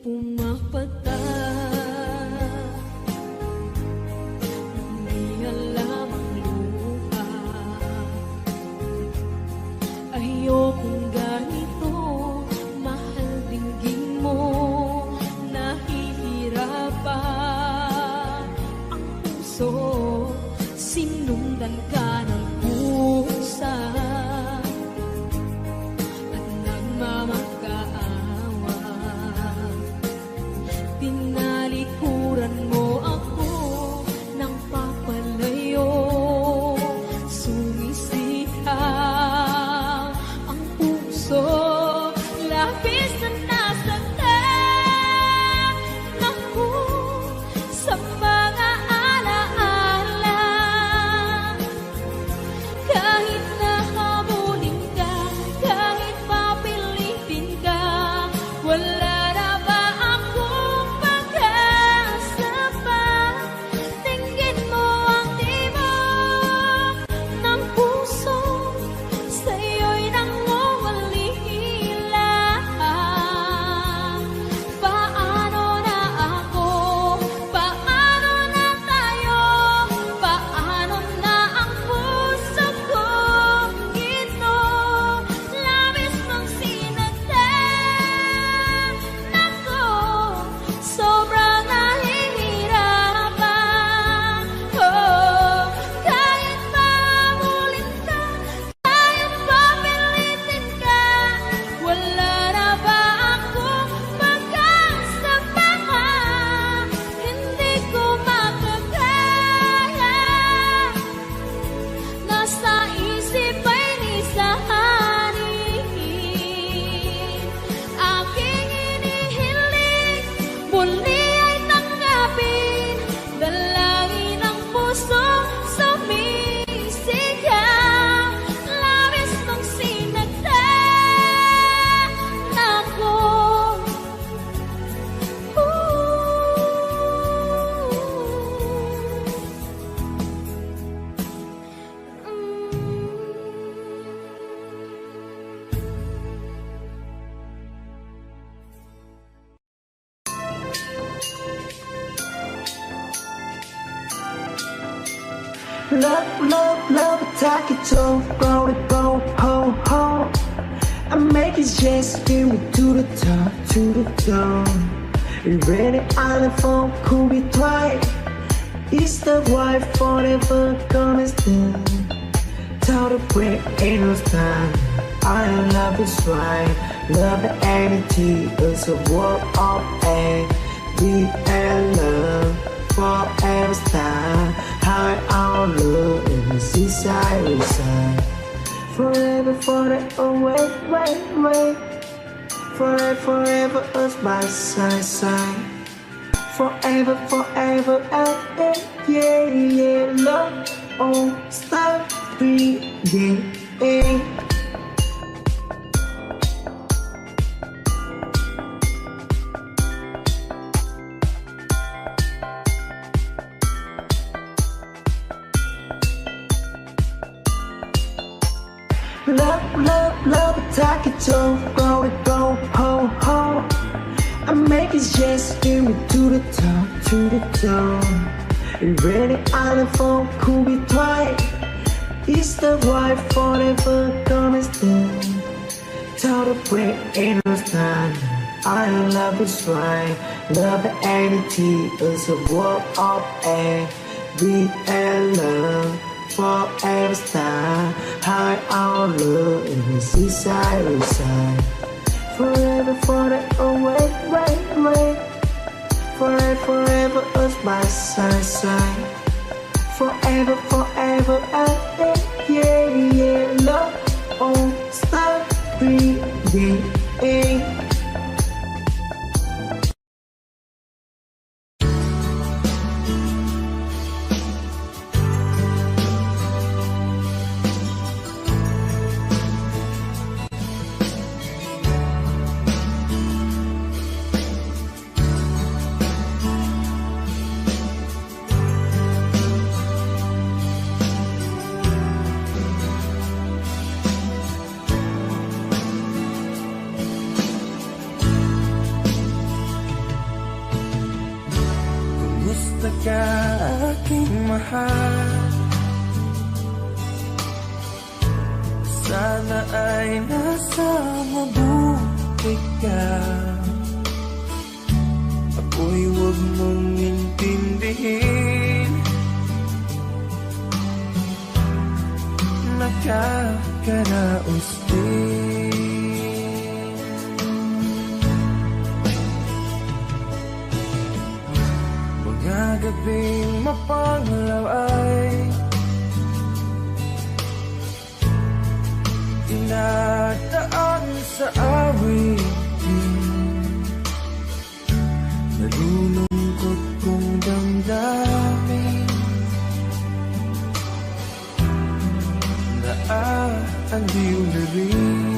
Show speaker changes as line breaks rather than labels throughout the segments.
pumapatay. Hindi alam ang luha. Ayokong ganito, mahal dinggin mo. Nahihirapan ang puso, sinundan ka ng pusa. Tinalikuran mo ako ng papalayo. Sumisihaw ang puso, labis na nasaktan ako sa mga alaala. Kahit nahabulin ka, kahit papilitin ka, wala
Love, attack it so go, ho, ho. I make it just give me to the top, to the top. You ready on the phone, could be twice. It's the wife forever gonna stand. Tell the break, ain't no time. I love is right. Love the energy is a world of air. We and love forever style. High on love in the seaside reside. Forever, forever, wait. Forever, us by side. Forever, yeah, love, oh, stop breathing. Love, attack it so go, ho, ho. I make it just give me to the top, to the top. You ready on the phone, could be twice. It's the wife forever gonna stand. Tell the break, ain't no time. I love is right. Love the energy is a world of air. We and love forever style. High on love in the seaside reside. Forever, wait. Forever, us by side. Forever, yeah, love, oh, stop breathing. Kumusta ka aking mahal? Sana ay nasa mabuti ka. Ako'y huwag mong intindihin, nakakaraos din. Mga gabing mapanglaw ay dinadaan sa awitin. Nalulungkot kong damdamin, naaaliw na rin.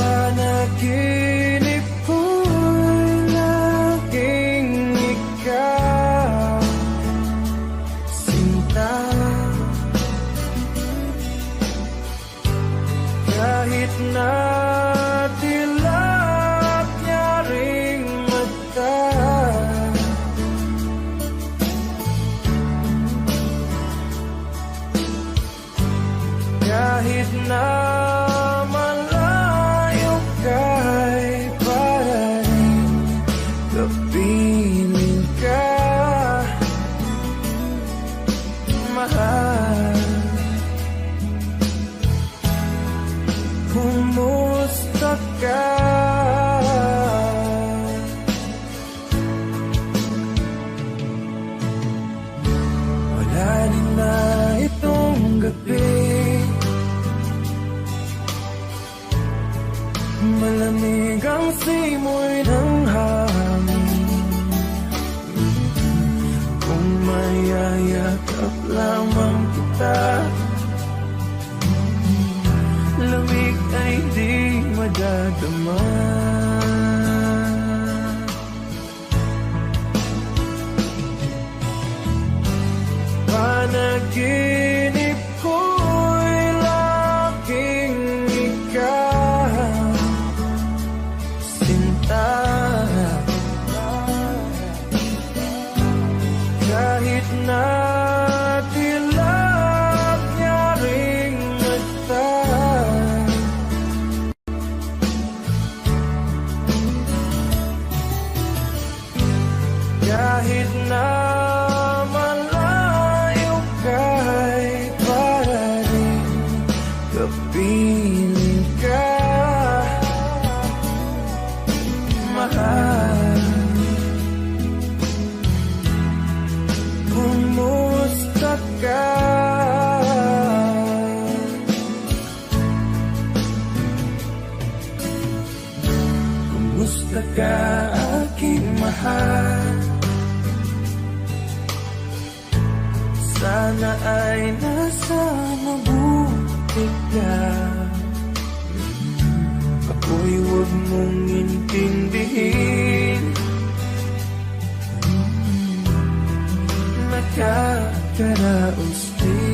Panaginip ko'y laging ikaw, sinta. Kahit na dilap niya ring mata, kahit na malayo ka'y para rin kapiling ka, mahal. Kumusta ka? Wala din na itong gabi, malamig ang simoy ng hangin. Kung mayayakap lamang kita, lamig ay di madadama. Panaginip ko'y laging ikaw, sinta. Kahit na dilap niya ring mata, kahit na malayo ka'y para rin kapiling ka, mahal. Kumusta ka? Kumusta ka aking mahal? Sana ay nasa mabuti ka. Ako'y huwag mong intindihin, nakakaraos din.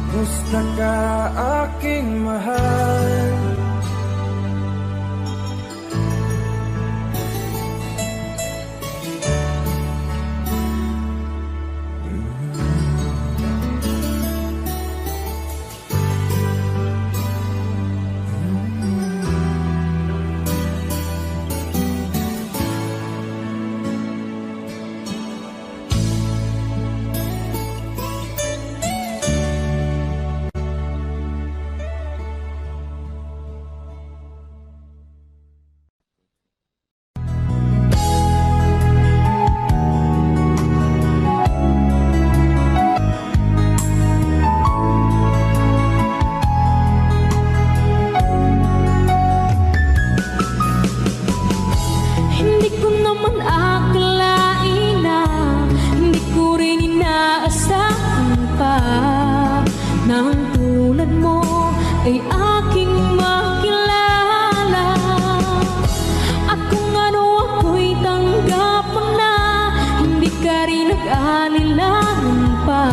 Kumusta ka aking mahal?
ay aking makilala. At kung ano ako'y tanggap mo na, hindi ka rin nag-aalilangan pa.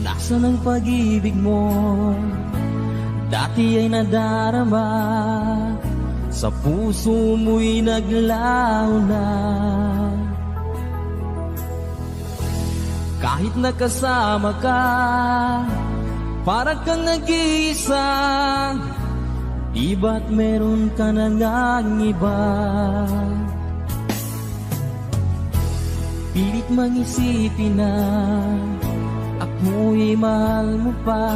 Nasaan ang pag-ibig mo? Dati ay nadarama, sa puso mo'y naglaho na. Kahit nakasama ka, parang kang nag-iisa. Di ba't meron ka na ngang iba? Pilit mangisipin na ako'y mahal mo pa.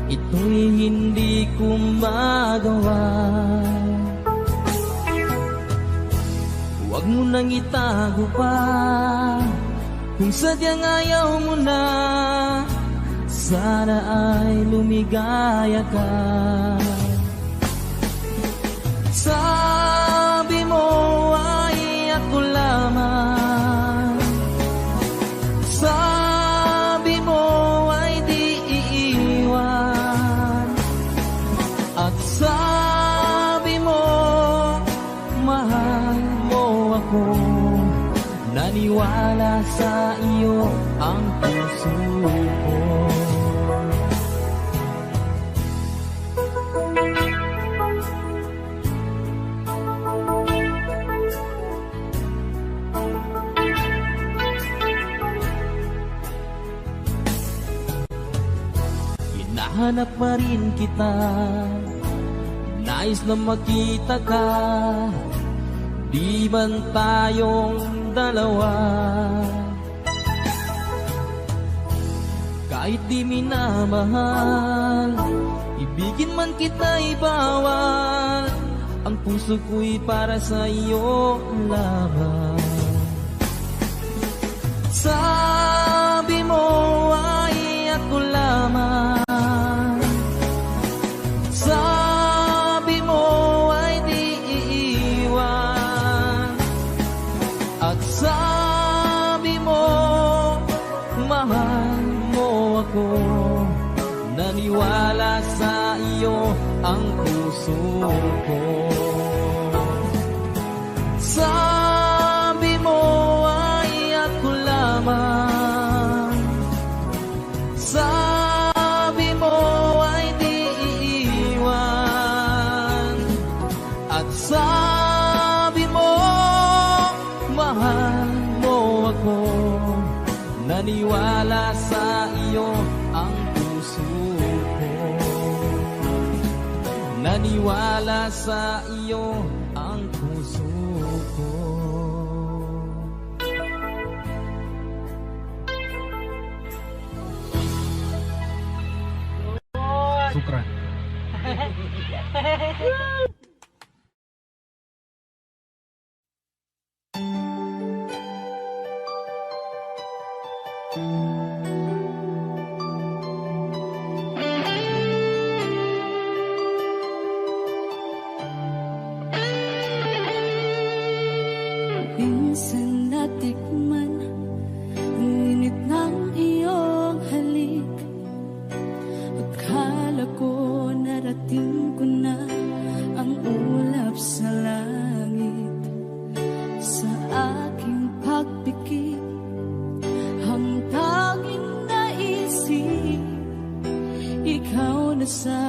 Ito'y hindi ko magawa. Huwag mo nang itago pa, kung sadyang ayaw mo na. Sana ay lumigaya ka. Sabi mo ay ako lamang, sabi mo ay di iiwan, at sabi mo mahal mo ako. Naniwala sa iyo ang puso ko. Hinahanap pa rin kita, nais na makita ka. Di man tayong dalawa, kahit di minamahal, ibigin man kita'y bawal. Ang puso ko'y para sa iyo lamang. Sabi mo ay ako lamang, sabi mo ay di iiwan, at sabi mo mahal mo ako. Naniwala sa iyo ang puso ko. Sabi mo ay ako lamang, sabi mo ay di iiwan, at sabi mo mahal mo ako. Naniwala sa iyo ang puso ko. Naniwala sa iyo ang puso ko.
Sukran.
Minsan natikman ang init ng iyong halik. Akala ko narating ko na ang ulap sa langit. Sa aking pagpikit, ang tanging naisip, ikaw na sa